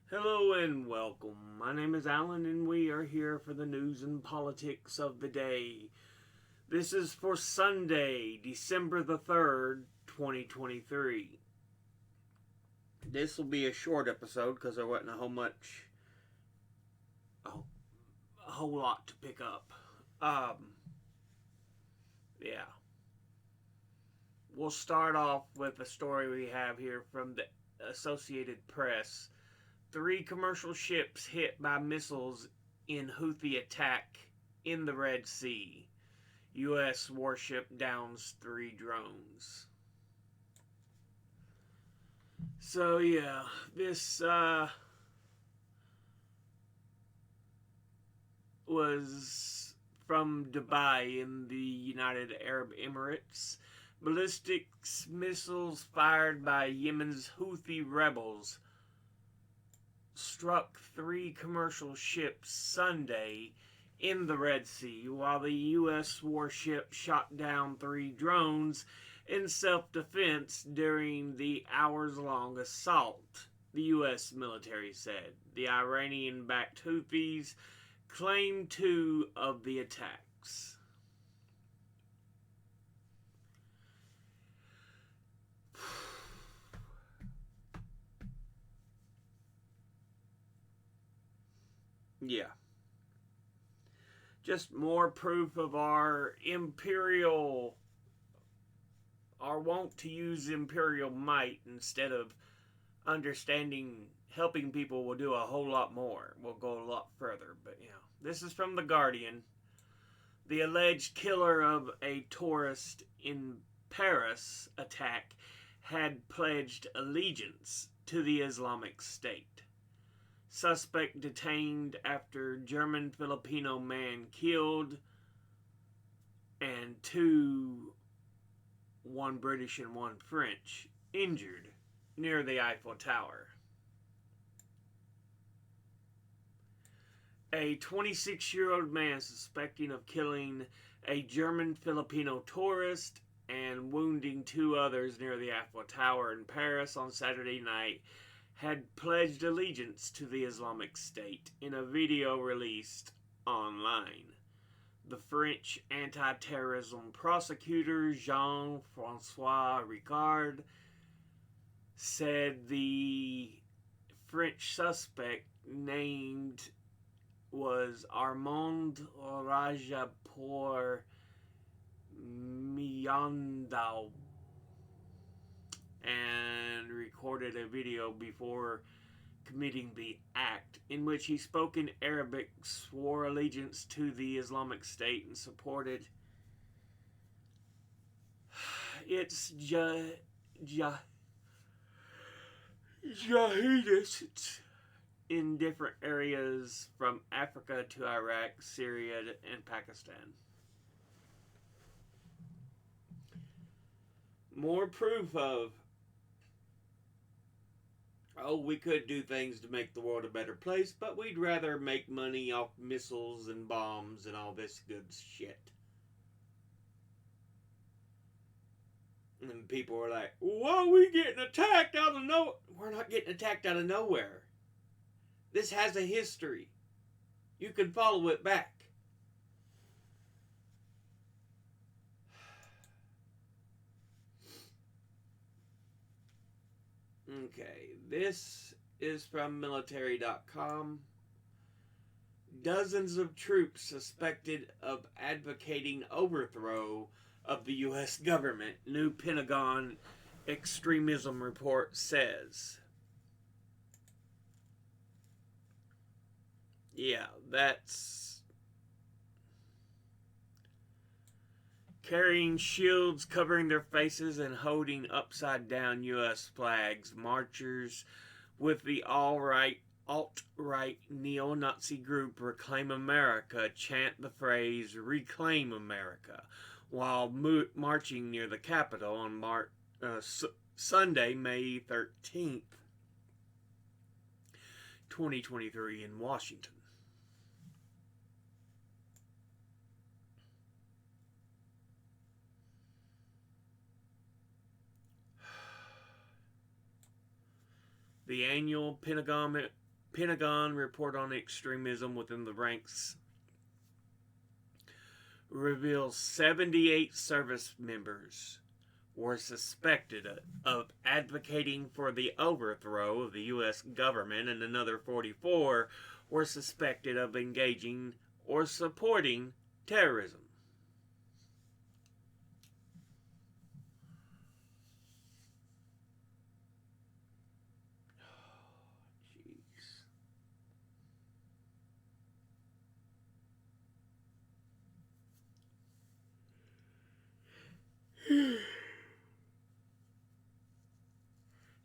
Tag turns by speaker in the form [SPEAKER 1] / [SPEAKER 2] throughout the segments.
[SPEAKER 1] Hello and welcome. My name is Alan, and we are here for the news and politics of the day. This is for Sunday, December the 3rd, 2023. This will be a short episode because there wasn't a whole lot to pick up. Yeah. We'll start off with a story we have here from the Associated Press. 3 commercial ships hit by missiles in Houthi attack in the Red Sea. U.S. warship downs 3 drones. So, yeah, this was from Dubai in the United Arab Emirates. Ballistic missiles fired by Yemen's Houthi rebels struck 3 commercial ships Sunday in the Red Sea, while the U.S. warship shot down 3 drones in self defense during the hours long assault, the U.S. military said. The Iranian backed Houthis claimed 2 of the attacks. Yeah. Just more proof of our want to use imperial might instead of understanding helping people will do a whole lot more. We'll go a lot further. But, this is from The Guardian. The alleged killer of a tourist in Paris attack had pledged allegiance to the Islamic State. Suspect detained after German Filipino man killed, and 2, one British and 1 French, injured near the Eiffel Tower. A 26-year-old man suspected of killing a German Filipino tourist and wounding 2 others near the Eiffel Tower in Paris on Saturday night had pledged allegiance to the Islamic State in a video released online. The French anti-terrorism prosecutor Jean-Francois Ricard said the French suspect named was Armand Rajapour Miandao and recorded a video before committing the act in which he spoke in Arabic, swore allegiance to the Islamic State, and supported its jihadists in different areas from Africa to Iraq, Syria, and Pakistan. More proof of we could do things to make the world a better place, but we'd rather make money off missiles and bombs and all this good shit. And people were like, why are we getting attacked out of nowhere? We're not getting attacked out of nowhere. This has a history. You can follow it back. Okay, this is from military.com. Dozens of troops suspected of advocating overthrow of the U.S. government, new Pentagon extremism report says. Yeah, that's carrying shields covering their faces and holding upside down U.S. flags. Marchers with the alt-right neo-Nazi group Reclaim America chant the phrase Reclaim America while marching near the Capitol on Sunday, May 13th, 2023 in Washington. The annual Pentagon Pentagon report on extremism within the ranks reveals 78 service members were suspected of advocating for the overthrow of the U.S. government, and another 44 were suspected of engaging or supporting terrorism.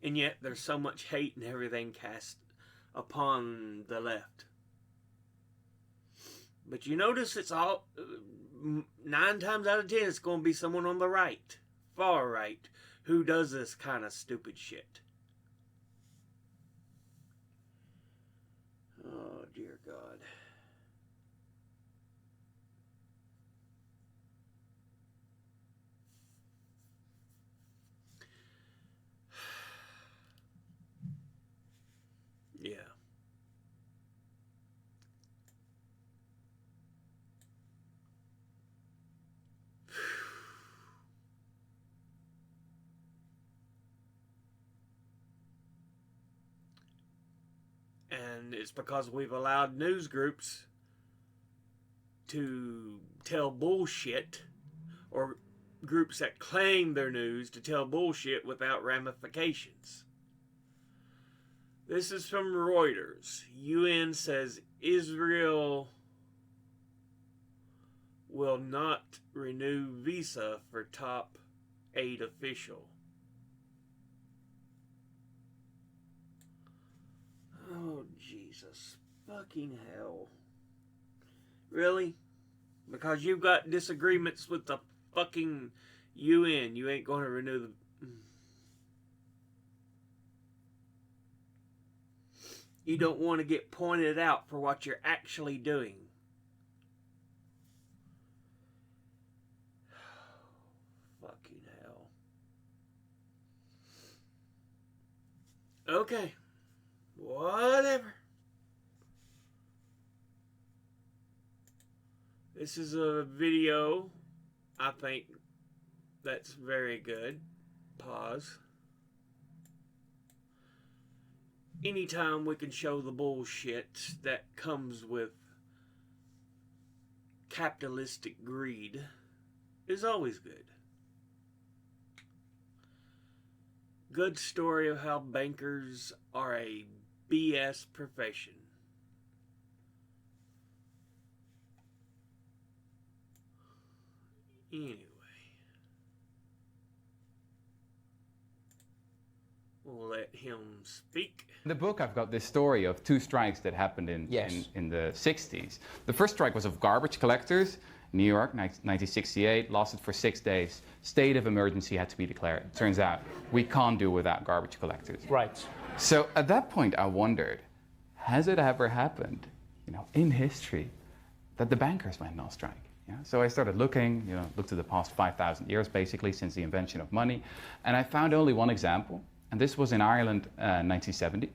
[SPEAKER 1] And yet there's so much hate and everything cast upon the left. But you notice it's all, 9 times out of 10, it's going to be someone on the right, far right, who does this kind of stupid shit. Oh, dear God. Yeah. And it's because we've allowed news groups to tell bullshit, or groups that claim their news to tell bullshit without ramifications. This is from Reuters. UN says Israel will not renew visa for top aid official. Oh, Jesus fucking hell. Really? Because you've got disagreements with the fucking UN, you ain't going to renew the... You don't want to get pointed out for what you're actually doing. Fucking hell. Okay. Whatever. This is a video, I think, that's very good. Pause. Anytime we can show the bullshit that comes with capitalistic greed is always good. Good story of how bankers are a BS profession. Anyway. We'll let him speak.
[SPEAKER 2] In the book, I've got this story of 2 strikes that happened in the 60s. The first strike was of garbage collectors. New York, 1968, lasted for 6 days. State of emergency had to be declared. Turns out, we can't do without garbage collectors.
[SPEAKER 3] Right.
[SPEAKER 2] So at that point, I wondered, has it ever happened, in history, that the bankers went on strike? Yeah? So I started looking, looked at the past 5,000 years, basically, since the invention of money, and I found only one example. And this was in Ireland, 1970.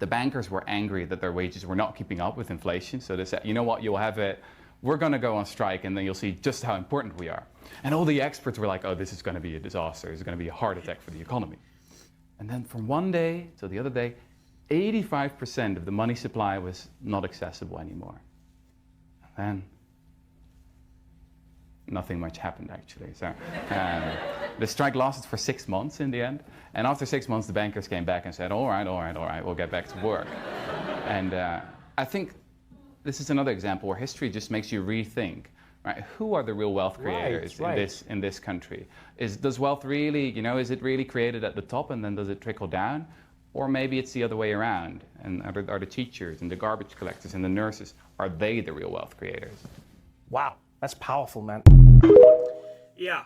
[SPEAKER 2] The bankers were angry that their wages were not keeping up with inflation. So they said, you know what, you'll have it. We're going to go on strike, and then you'll see just how important we are. And all the experts were like, oh, this is going to be a disaster. It's going to be a heart attack for the economy. And then from one day to the other day, 85% of the money supply was not accessible anymore. And then nothing much happened, actually. So the strike lasted for 6 months in the end. And after 6 months, the bankers came back and said, all right, we'll get back to work. And I think this is another example where history just makes you rethink, right? Who are the real wealth creators in this country? Does wealth really, is it really created at the top and then does it trickle down? Or maybe it's the other way around. And are the teachers and the garbage collectors and the nurses, are they the real wealth creators?
[SPEAKER 3] Wow, that's powerful, man.
[SPEAKER 1] Yeah.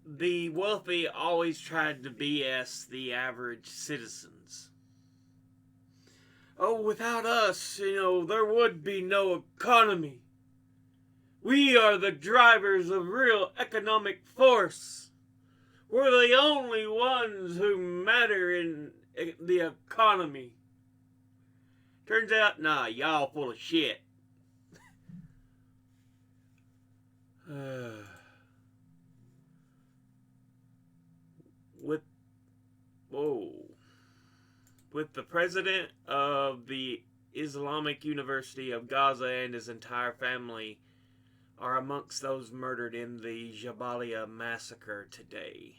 [SPEAKER 1] The wealthy always tried to BS the average citizens. Oh, without us, there would be no economy. We are the drivers of real economic force. We're the only ones who matter in the economy. Turns out, nah, y'all full of shit. with whoa, with the president of the Islamic University of Gaza and his entire family are amongst those murdered in the Jabalia massacre today.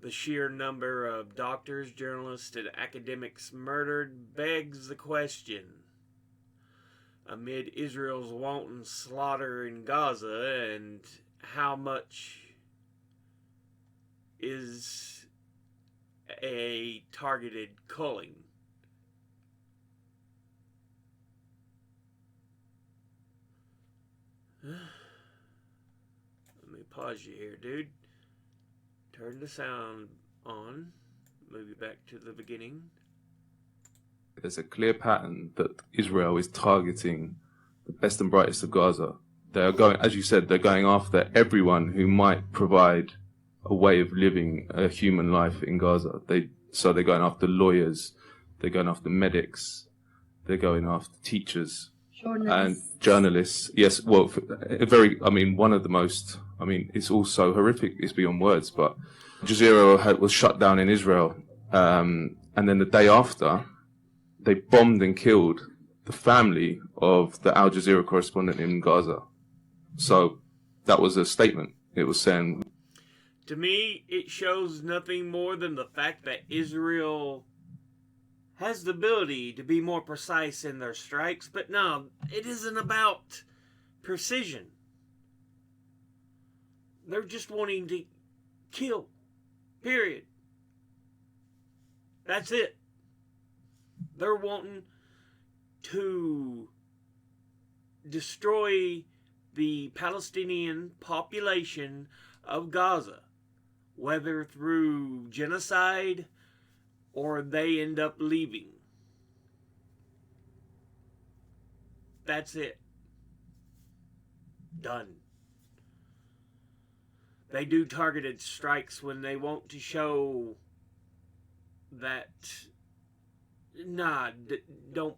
[SPEAKER 1] The sheer number of doctors, journalists, and academics murdered begs the question. Amid Israel's wanton slaughter in Gaza, and how much is a targeted culling? Let me pause you here, dude. Turn the sound on. Move you back to the beginning.
[SPEAKER 4] There's a clear pattern that Israel is targeting the best and brightest of Gaza. They are going, as you said, they're going after everyone who might provide a way of living a human life in Gaza. So they're going after lawyers, they're going after medics, they're going after teachers and journalists. Yes, well, one of the most, it's also horrific, it's beyond words, but Al Jazeera was shut down in Israel, and then the day after, they bombed and killed the family of the Al Jazeera correspondent in Gaza. So that was a statement. It was saying...
[SPEAKER 1] To me, it shows nothing more than the fact that Israel has the ability to be more precise in their strikes, but no, it isn't about precision. They're just wanting to kill. Period. That's it. They're wanting to destroy the Palestinian population of Gaza, whether through genocide or they end up leaving. That's it. Done. They do targeted strikes when they want to show that, don't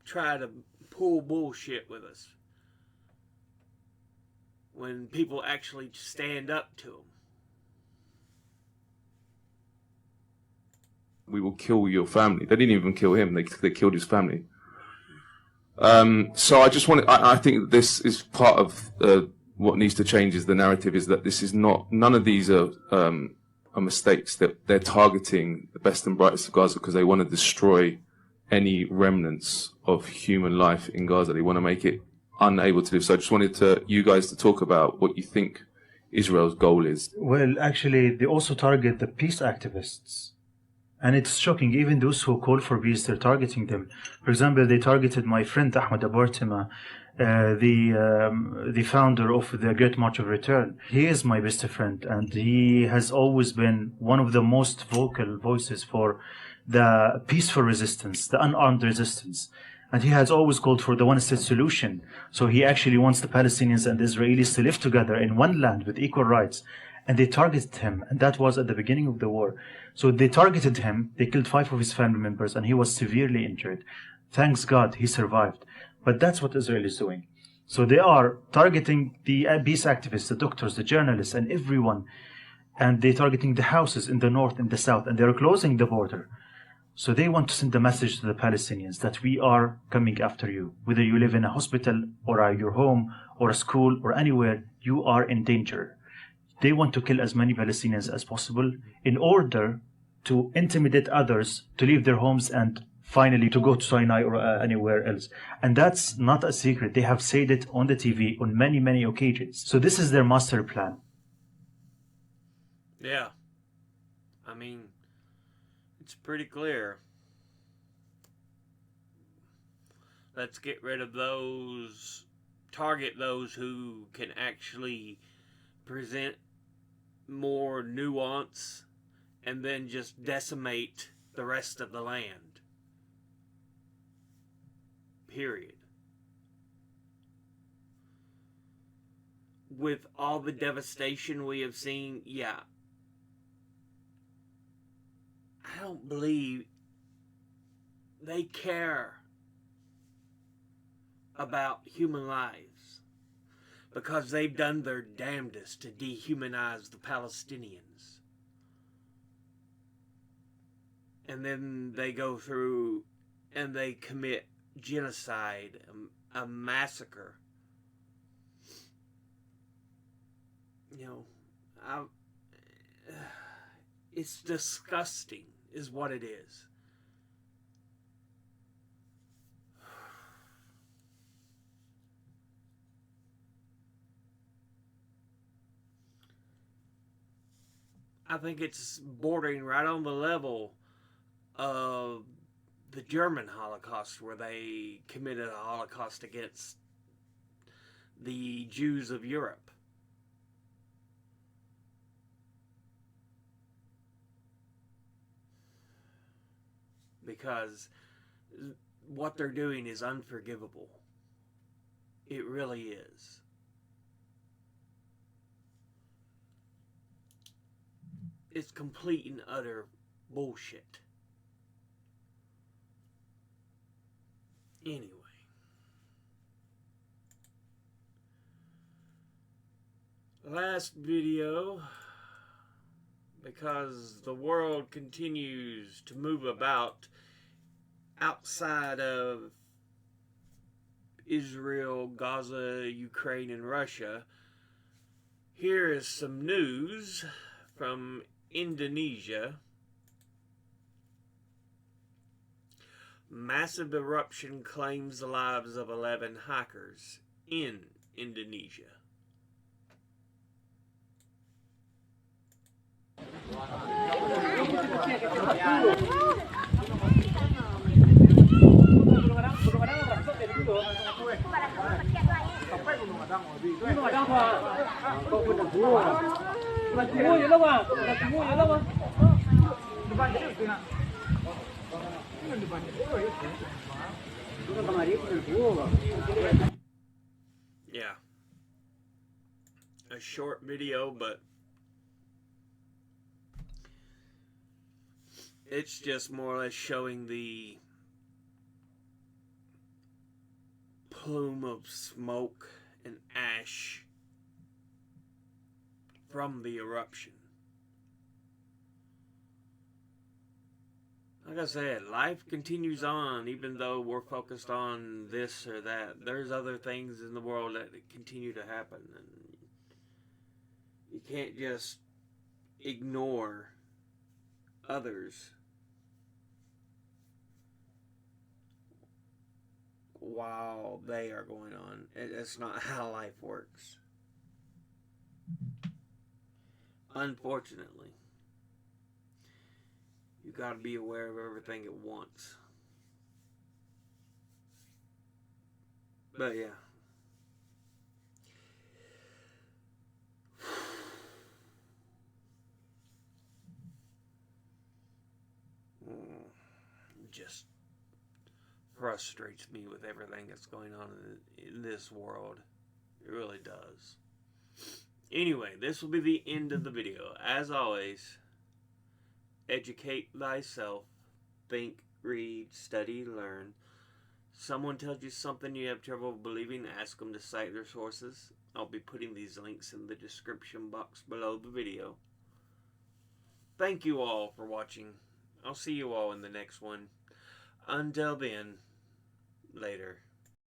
[SPEAKER 1] try to pull bullshit with us. When people actually stand up to them.
[SPEAKER 4] We will kill your family. They didn't even kill him. They killed his family. So I think this is part of what needs to change is the narrative is that this is none of these are mistakes, that they're targeting the best and brightest of Gaza because they want to destroy any remnants of human life in Gaza. They want to make it unable to live. So I just wanted you guys to talk about what you think Israel's goal is.
[SPEAKER 5] Well, actually, they also target the peace activists. And it's shocking, even those who call for peace, they're targeting them. For example, they targeted my friend Ahmed Abartima, the founder of the Great March of Return. He is my best friend, and he has always been one of the most vocal voices for the peaceful resistance, the unarmed resistance. And he has always called for the one-state solution. So he actually wants the Palestinians and the Israelis to live together in one land with equal rights. And they targeted him, and that was at the beginning of the war. So they targeted him, they killed 5 of his family members, and he was severely injured. Thanks God, he survived. But that's what Israel is doing. So they are targeting the peace activists, the doctors, the journalists, and everyone. And they're targeting the houses in the north and the south, and they're closing the border. So they want to send a message to the Palestinians that we are coming after you. Whether you live in a hospital or your home or a school or anywhere, you are in danger. They want to kill as many Palestinians as possible in order to intimidate others to leave their homes and finally to go to Sinai or anywhere else. And that's not a secret. They have said it on the TV on many, many occasions. So this is their master plan.
[SPEAKER 1] Yeah. It's pretty clear. Let's get rid of those, target those who can actually present more nuance, and then just decimate the rest of the land. Period. With all the devastation we have seen, yeah. I don't believe they care about human lives because they've done their damnedest to dehumanize the Palestinians. And then they go through and they commit genocide, a massacre. You know, it's disgusting is what it is. I think it's bordering right on the level of the German Holocaust, where they committed a Holocaust against the Jews of Europe. Because what they're doing is unforgivable. It really is. It's complete and utter bullshit. Anyway. Last video, because the world continues to move about outside of Israel, Gaza, Ukraine, and Russia, here is some news from Indonesia. Massive eruption claims the lives of 11 hikers in Indonesia. Yeah. A short video, but it's just more or less showing the plume of smoke and ash from the eruption. Like I said, life continues on even though we're focused on this or that. There's other things in the world that continue to happen, and you can't just ignore others while they are going on. It's not how life works. Unfortunately. You got to be aware of everything at once. But yeah. Just frustrates me with everything that's going on in this world. It really does. Anyway, this will be the end of the video. As always, educate thyself. Think, read, study, learn. Someone tells you something you have trouble believing, ask them to cite their sources. I'll be putting these links in the description box below the video. Thank you all for watching. I'll see you all in the next one. Until then, later.